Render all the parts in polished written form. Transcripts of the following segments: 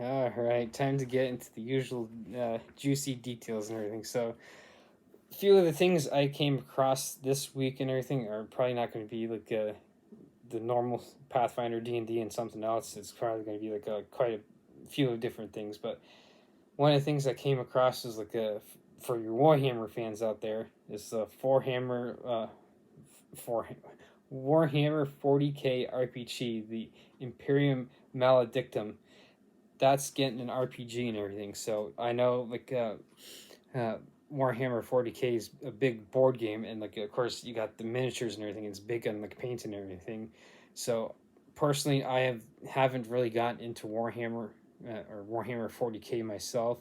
All right, time to get into the usual juicy details and everything. So, a few of the things I came across this week and everything are probably not going to be like the normal Pathfinder D&D and something else. It's probably going to be like quite a few of different things. But one of the things I came across is like for your Warhammer fans out there is the for Warhammer 40k RPG, the Imperium Maledictum. That's getting an RPG and everything. So I know uh, Warhammer 40k is a big board game, and like of course you got the miniatures and everything. It's big on like paint and everything. So personally, haven't really gotten into Warhammer or Warhammer 40k myself.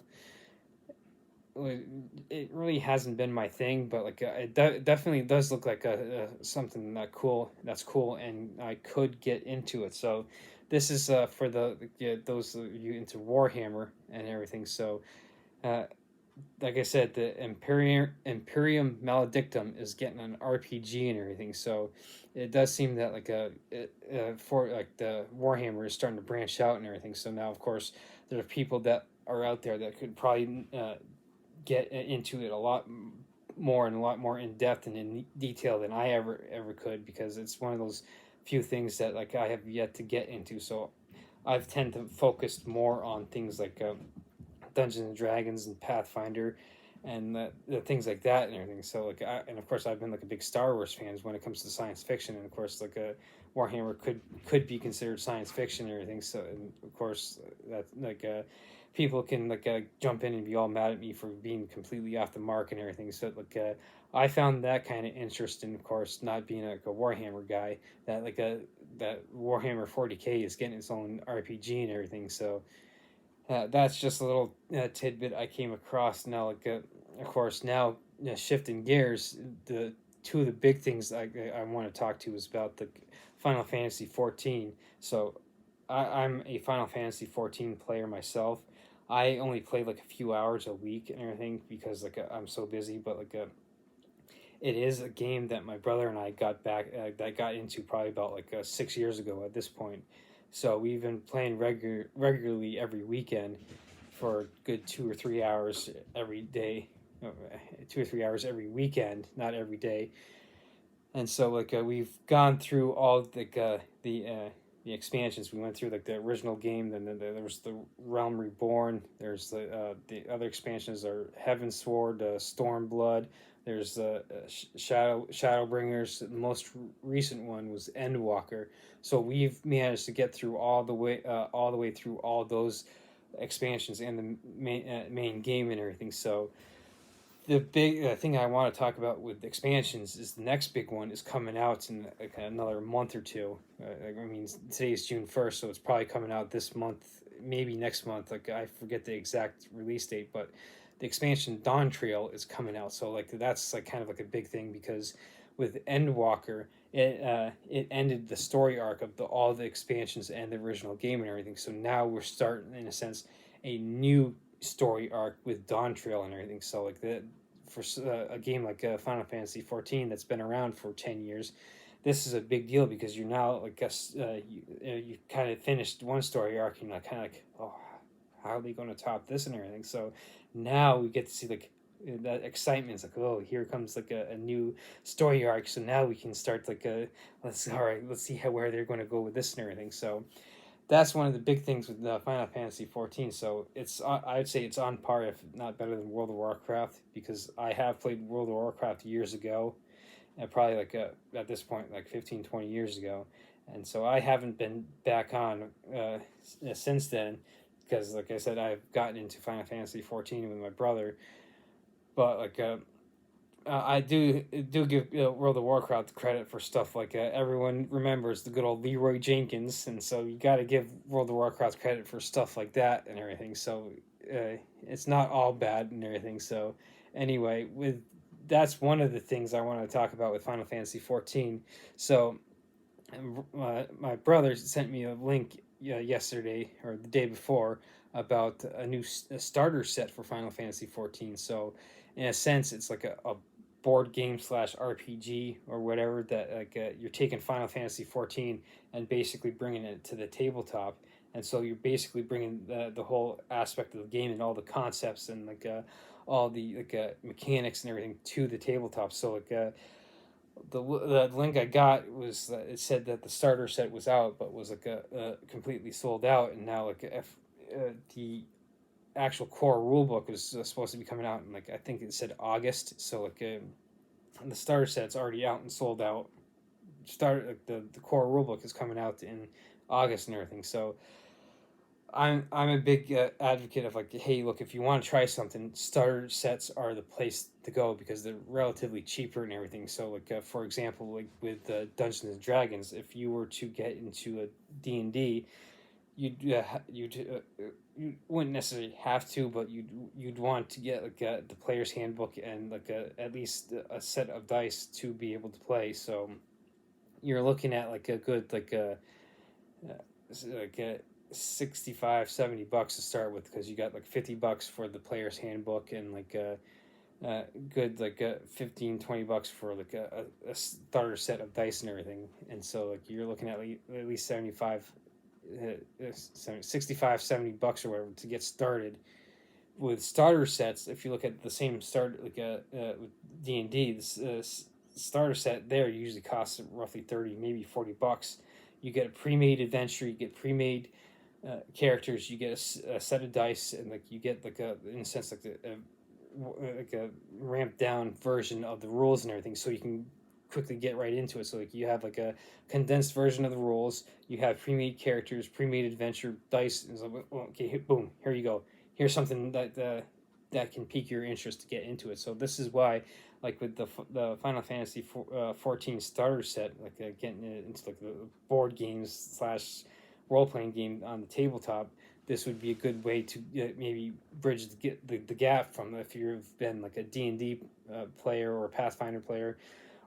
It really hasn't been my thing, but like definitely does look like something that's cool, and I could get into it. So this is for those of you into Warhammer and everything. So uh, like I said, the Imperium Maledictum is getting an RPG and everything. So it does seem that for like the Warhammer is starting to branch out and everything. So now of course there are people that are out there that could probably get into it a lot more and a lot more in depth and in detail than I ever could, because it's one of those few things that like I have yet to get into. So I've tend to focus more on things like Dungeons and Dragons and Pathfinder and the things like that and everything. So and of course I've been like a big Star Wars fans when it comes to science fiction, and of course like a Warhammer could be considered science fiction and everything. So and of course that people can jump in and be all mad at me for being completely off the mark and everything. So I found that kind of interesting, of course, not being like a Warhammer guy, that that Warhammer 40k is getting its own RPG and everything. So that's just a little tidbit I came across. Now, of course, now shifting gears, the two of the big things I want to talk to is about the Final Fantasy 14. So, I'm a Final Fantasy 14 player myself. I only play like a few hours a week and everything because I'm so busy. But it is a game that my brother and I that got into probably about 6 years ago at this point. So we've been playing regularly every weekend for a good 2 or 3 hours every day, 2 or 3 hours every weekend, not every day. And so we've gone through all the expansions. We went through like the original game, then there was the Realm Reborn. There's the other expansions are Heaven Sword, Stormblood. There's Shadowbringers. The most recent one was Endwalker. So we've managed to get through all the way through all those expansions and the main game and everything. So the big thing I want to talk about with expansions is the next big one is coming out in like another month or two. I mean, today's June 1st, so it's probably coming out this month, maybe next month. Like I forget the exact release date, but the expansion Dawntrail is coming out. So that's like kind of like a big thing, because with Endwalker, it ended the story arc of all the expansions and the original game and everything. So now we're starting, in a sense, a new story arc with Dawntrail and everything. So for a game like Final Fantasy 14 that's been around for 10 years, this is a big deal, because you're now you kind of finished one story arc and you're kind of like, oh, how are they going to top this and everything. So now we get to see that excitement. Is like, oh, here comes a new story arc, so now we can start let's see where they're going to go with this and everything. So that's one of the big things with Final Fantasy 14. So I'd say it's on par, if not better than World of Warcraft, because I have played World of Warcraft years ago, and probably at this point 15, 20 years ago, and so I haven't been back on since then, because like I said, I've gotten into Final Fantasy 14 with my brother. But I do give World of Warcraft credit for stuff everyone remembers the good old Leroy Jenkins, and so you got to give World of Warcraft credit for stuff like that and everything. So it's not all bad and everything. So anyway, that's one of the things I want to talk about with Final Fantasy 14. So my brother sent me a link yesterday or the day before about a new starter set for Final Fantasy 14. So in a sense, it's like a board game slash RPG or whatever, that you're taking Final Fantasy 14 and basically bringing it to the tabletop. and so you're basically bringing the whole aspect of the game and all the concepts and all the mechanics and everything to the tabletop. So the link I got was it said that the starter set was out, but was completely sold out, and now the actual core rulebook is supposed to be coming out in I think it said August. So the starter set's already out and sold out. The core rulebook is coming out in August and everything. So I'm a big advocate of hey, look, if you want to try something, starter sets are the place to go because they're relatively cheaper and everything. So for example, with Dungeons and Dragons, if you were to get into a D&D, you wouldn't necessarily have to, but you'd want to get the player's handbook and at least a set of dice to be able to play. So you're looking at a good like a 65-70 bucks to start with, because you got $50 for the player's handbook and good 15-20 bucks for a starter set of dice and everything. And so you're looking at least 65-70 bucks or whatever to get started with starter sets. If you look at the same start with D&D, this starter set there usually costs roughly 30, maybe 40 bucks. You get a pre-made adventure, you get pre-made characters, you get a set of dice, and you get in a sense a ramped down version of the rules and everything, so you can quickly get right into it. So you have a condensed version of the rules, you have pre-made characters, pre-made adventure dice, and so okay, boom, here you go. Here's something that can pique your interest to get into it. So this is why, with the Final Fantasy 14 starter set, getting into the board games slash role playing game on the tabletop, this would be a good way to maybe bridge the gap from if you've been a D&D player or a Pathfinder player,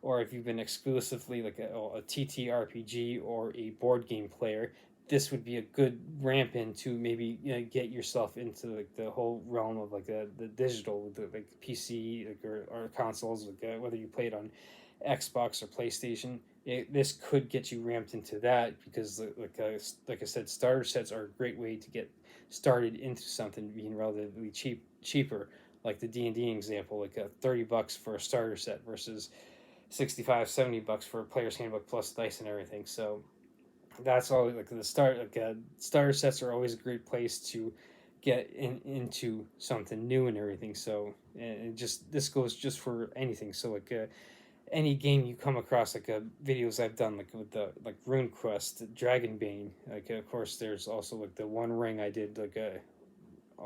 or if you've been exclusively a TTRPG or a board game player. This would be a good ramp in to maybe get yourself into the whole realm of the digital, the PC or consoles, whether you play it on Xbox or PlayStation. This could get you ramped into that, because like I said, starter sets are a great way to get started into something being relatively cheaper, like the D&D example, $30 for a starter set versus 65-70 bucks for a player's handbook plus dice and everything. So that's always starter sets are always a great place to get into something new and everything. So and this goes just for anything. So any game you come across, videos I've done with the RuneQuest, Dragonbane, of course there's also the One Ring I did a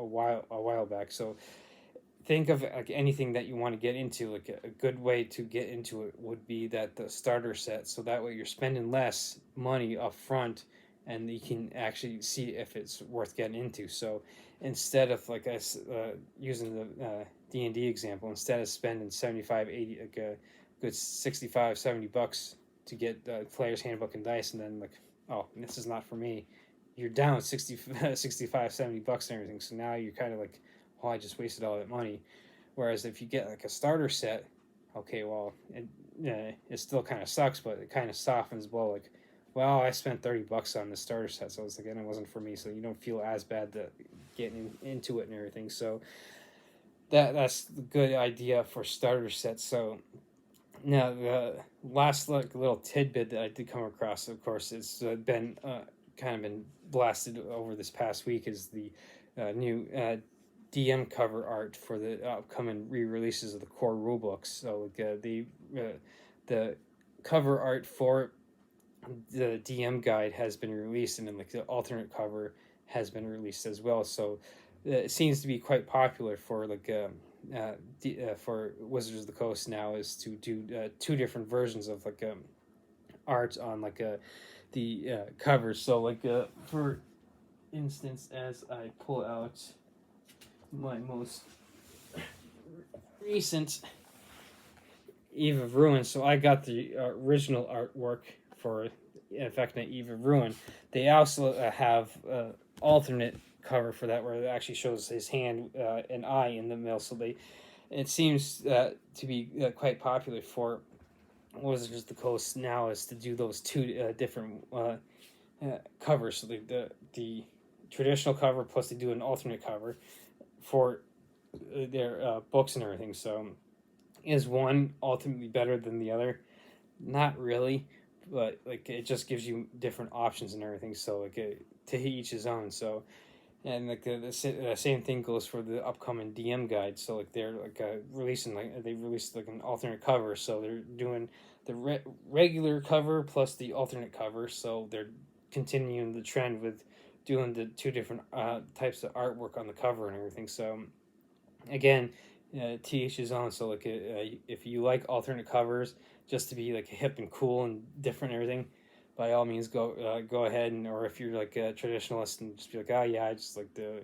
while back. So think of anything that you want to get into. A good way to get into it would be the starter set, so that way you're spending less money up front and you can actually see if it's worth getting into. So instead of using the D&D example, instead of spending 75-80, good 65-70 bucks to get the player's handbook and dice, and then oh, this is not for me, you're down 65-70 bucks and everything. So now you're kind of oh, I just wasted all that money. Whereas if you get a starter set, okay, well, it still kind of sucks, but it kind of softens the blow. Well, I spent 30 bucks on the starter set, so it's and it wasn't for me, so you don't feel as bad getting into it and everything. So that's the good idea for starter sets. So now the last little tidbit that I did come across, of course, it's been kind of been blasted over this past week, is the new DM cover art for the upcoming re-releases of the core rulebooks. So the cover art for the DM guide has been released, and then the alternate cover has been released as well. So it seems to be quite popular for for Wizards of the Coast now, is to do two different versions of art on the covers. So for instance, as I pull out my most recent Eve of Ruin, so I got the original artwork for Vecna Eve of Ruin. They also have alternate cover for that, where it actually shows his hand and eye in the middle. So it seems to be quite popular for Wizards of the Coast now, is to do those two different cover. So the traditional cover plus they do an alternate cover for their books and everything. So is one ultimately better than the other? Not really, but like it just gives you different options and everything. So like to each his own. So and like the same thing goes for the upcoming DM guide. So like they're like releasing like they released like an alternate cover. So they're doing the regular cover plus the alternate cover. So they're continuing the trend with doing the two different types of artwork on the cover and everything. So again, to each his own. So like if you like alternate covers just to be like hip and cool and different and everything, by all means go ahead. And or if you're like a traditionalist and just be like, oh yeah, I just like the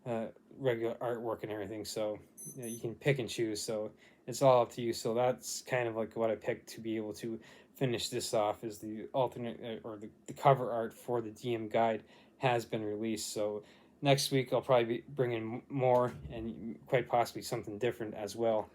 uh, regular artwork and everything. So you can pick and choose. So it's all up to you. So that's kind of like what I picked to be able to finish this off is the alternate or the cover art for the DM guide has been released. So next week I'll probably be bringing more and quite possibly something different as well.